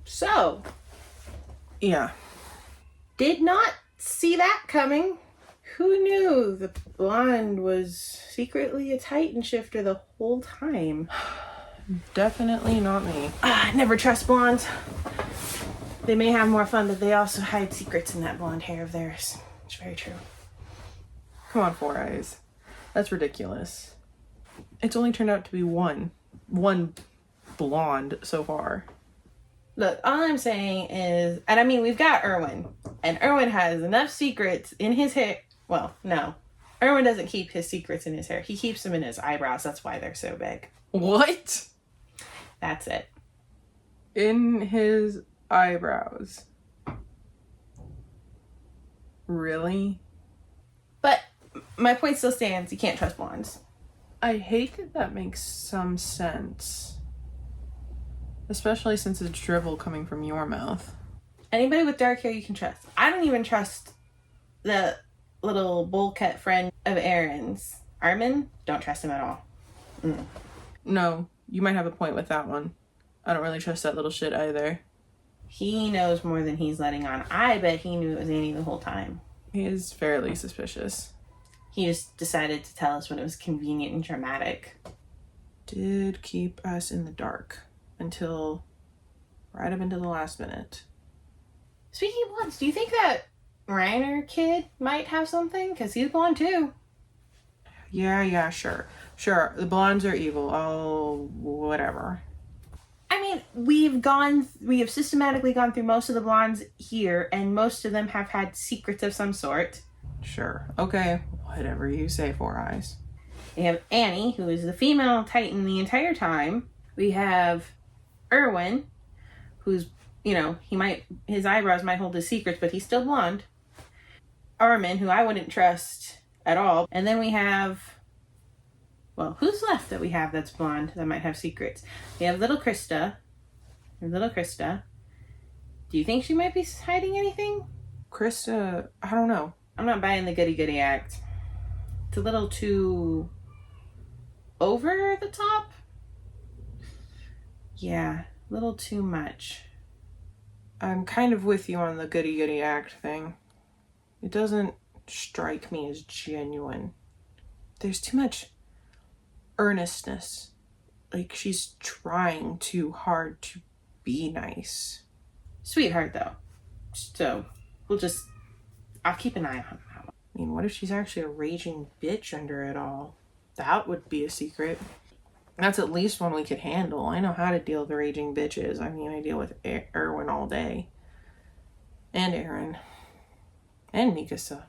So. Yeah. Did not see that coming. Who knew the blonde was secretly a Titan shifter the whole time? Definitely not me. Never trust blondes. They may have more fun, but they also hide secrets in that blonde hair of theirs. It's very true. Come on, Four Eyes. That's ridiculous. It's only turned out to be one blonde so far. Look, all I'm saying is, and I mean, we've got Erwin, and Erwin has enough secrets in his hair. Well, no. Erwin doesn't keep his secrets in his hair. He keeps them in his eyebrows. That's why they're so big. What? That's it. In his eyebrows. Really? But my point still stands. You can't trust blondes. I hate that makes some sense. Especially since it's drivel coming from your mouth. Anybody with dark hair you can trust. I don't even trust the little bowl cut friend of Eren's. Armin? Don't trust him at all. No, you might have a point with that one. I don't really trust that little shit either. He knows more than he's letting on. I bet he knew it was Annie the whole time. He is fairly suspicious. He just decided to tell us when it was convenient and dramatic. Did keep us in the dark until right up into the last minute. Speaking of blondes, do you think that Reiner kid might have something? Because he's blonde too. Yeah, sure. Sure, the blondes are evil. Oh, whatever. I mean, we have systematically gone through most of the blondes here, and most of them have had secrets of some sort. Sure. Okay, whatever you say, Four Eyes. We have Annie, who is the female Titan the entire time. We have Erwin, who's, his eyebrows might hold his secrets, but he's still blonde. Armin, who I wouldn't trust at all. And then we have, who's left that we have that's blonde that might have secrets? We have little Krista. Do you think she might be hiding anything? Krista, I don't know. I'm not buying the goody-goody act. It's a little too over the top. Yeah, a little too much. I'm kind of with you on the goody-goody act thing. It doesn't strike me as genuine. There's too much earnestness. Like she's trying too hard to be nice. Sweetheart, though. So, I'll keep an eye on that one. I mean, what if she's actually a raging bitch under it all? That would be a secret. That's at least one we could handle. I know how to deal with the raging bitches. I mean, I deal with Erwin all day. And Eren. And Mikasa.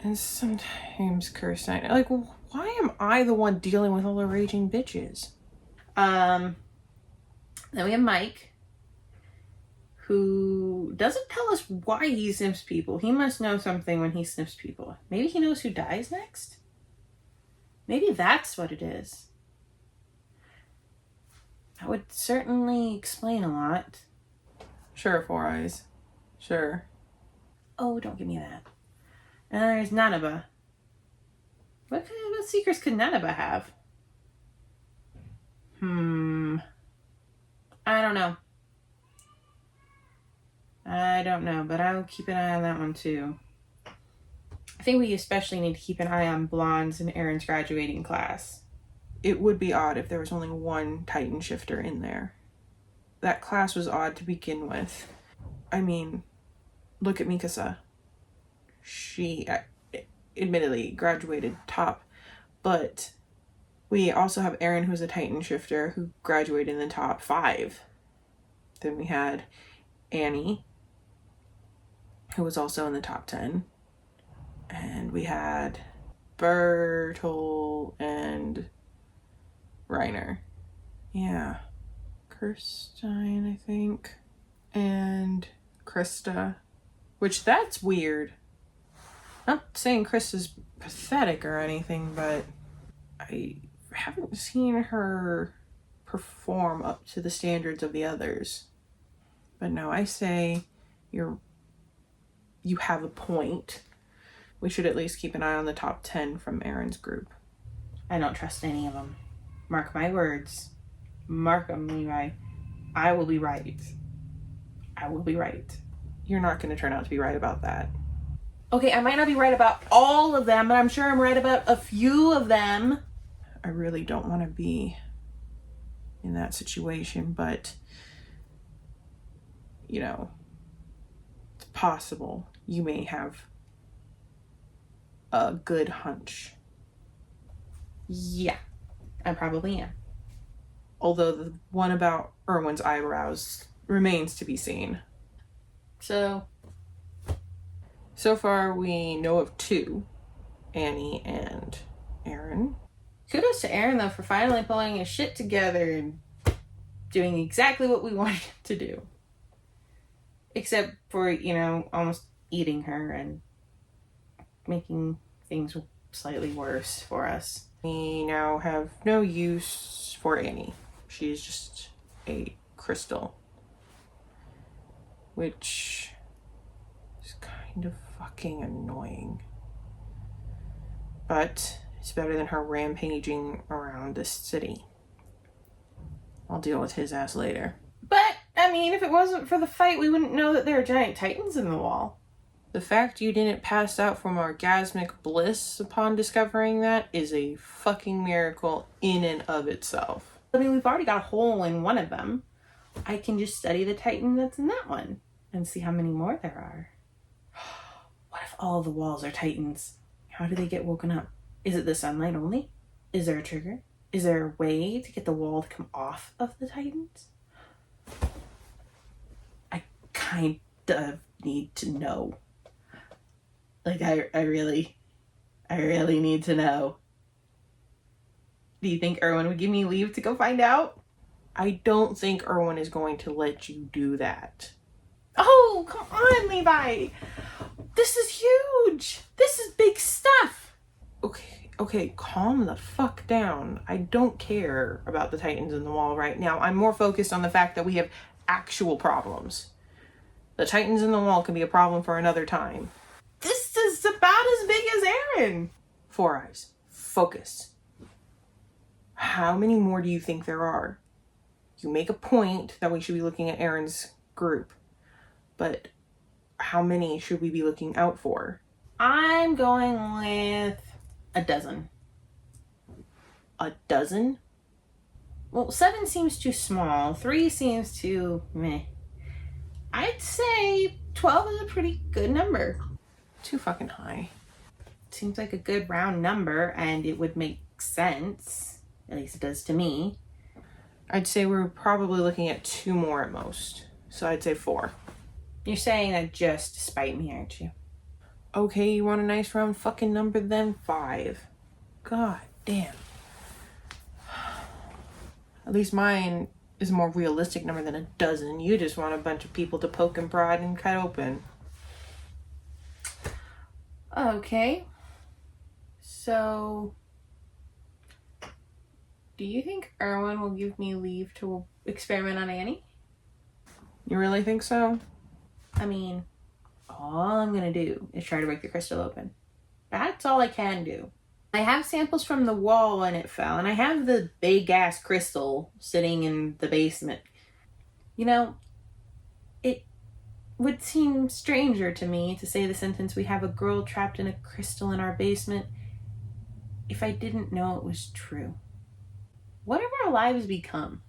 And sometimes Kirstein. Like, why am I the one dealing with all the raging bitches? Then we have Mike, who doesn't tell us why he sniffs people. He must know something when he sniffs people. Maybe he knows who dies next? Maybe that's what it is. That would certainly explain a lot. Sure, Four Eyes. Sure. Oh, don't give me that. And then there's Nanaba. What secrets could Nanaba have? I don't know, but I'll keep an eye on that one too. I think we especially need to keep an eye on blondes in Eren's graduating class. It would be odd if there was only one Titan shifter in there. That class was odd to begin with. I mean, look at Mikasa. She admittedly graduated top, but we also have Eren, who's a Titan shifter, who graduated in the top 5. Then we had Annie, who was also in the top 10. And we had Bertolt and Reiner. Yeah. Kirstein, I think. And Krista. Which, that's weird. Not saying Krista's pathetic or anything, but I haven't seen her perform up to the standards of the others. But no, I say you have a point. We should at least keep an eye on the top 10 from Eren's group. I don't trust any of them. Mark my words. Markham, Levi. I will be right. I will be right. You're not going to turn out to be right about that. Okay, I might not be right about all of them, but I'm sure I'm right about a few of them. I really don't want to be in that situation, but, you know, it's possible you may have a good hunch. Yeah, I probably am. Although the one about Erwin's eyebrows remains to be seen. So far we know of 2, Annie and Eren. Kudos to Eren, though, for finally pulling his shit together and doing exactly what we wanted him to do. Except for, almost eating her and making things slightly worse for us. We now have no use for Annie. She is just a crystal. Which is kind of fucking annoying. But it's better than her rampaging around this city. I'll deal with his ass later. But, if it wasn't for the fight, we wouldn't know that there are giant titans in the wall. The fact you didn't pass out from orgasmic bliss upon discovering that is a fucking miracle in and of itself. We've already got a hole in one of them. I can just study the titan that's in that one and see how many more there are. What if all the walls are titans? How do they get woken up? Is it the sunlight only? Is there a trigger? Is there a way to get the wall to come off of the titans? I kind of need to know. I really need to know. Do you think Erwin would give me leave to go find out? I don't think Erwin is going to let you do that. Oh, come on, Levi. This is huge. This is big stuff. Okay, calm the fuck down. I don't care about the titans in the wall right now. I'm more focused on the fact that we have actual problems. The titans in the wall can be a problem for another time. This is about as big as Eren. 4 eyes. Focus. How many more do you think there are? You make a point that we should be looking at Eren's group. But how many should we be looking out for? I'm going with a dozen. A dozen? Well, 7 seems too small. 3 seems too meh. I'd say 12 is a pretty good number. Too fucking high. Seems like a good round number, and it would make sense. At least it does to me. I'd say we're probably looking at 2 more at most. So I'd say 4. You're saying that just to spite me, aren't you? Okay, you want a nice round fucking number then? 5. God damn. At least mine is a more realistic number than a dozen. You just want a bunch of people to poke and prod and cut open. Okay. So, do you think Erwin will give me leave to experiment on Annie? You really think so? All I'm gonna do is try to break the crystal open. That's all I can do. I have samples from the wall when it fell, and I have the big ass crystal sitting in the basement. It would seem stranger to me to say the sentence, "We have a girl trapped in a crystal in our basement," if I didn't know it was true. What have our lives become?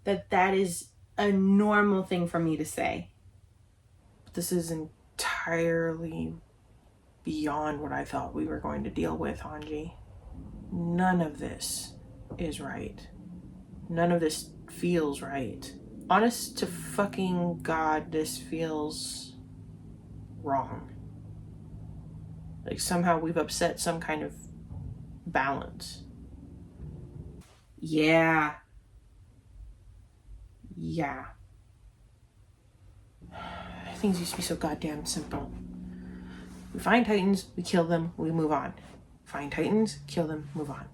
That is a normal thing for me to say. This is entirely beyond what I thought we were going to deal with, Hanji. None of this is right. None of this feels right. Honest to fucking God, this feels wrong. Like somehow we've upset some kind of balance. Yeah. Things used to be so goddamn simple. We find titans, we kill them, we move on. Find titans, kill them, move on.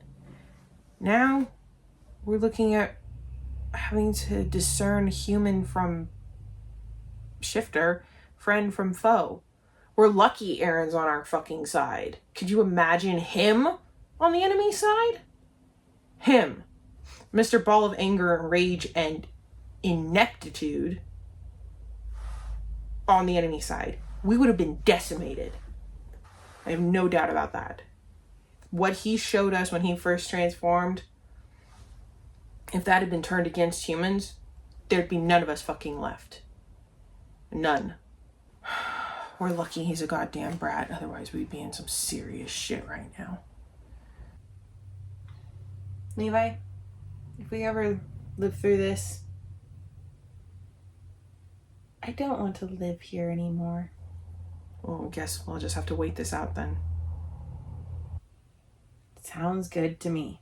Now, we're looking at having to discern human from shifter, friend from foe. We're lucky Eren's on our fucking side. Could you imagine him on the enemy side? Him. Mr. Ball of Anger and Rage and Ineptitude on the enemy side, we would have been decimated. I have no doubt about that. What he showed us when he first transformed, if that had been turned against humans, there'd be none of us fucking left. None. We're lucky he's a goddamn brat, otherwise we'd be in some serious shit right now. Levi, if we ever live through this, I don't want to live here anymore. Well, I guess we'll just have to wait this out then. Sounds good to me.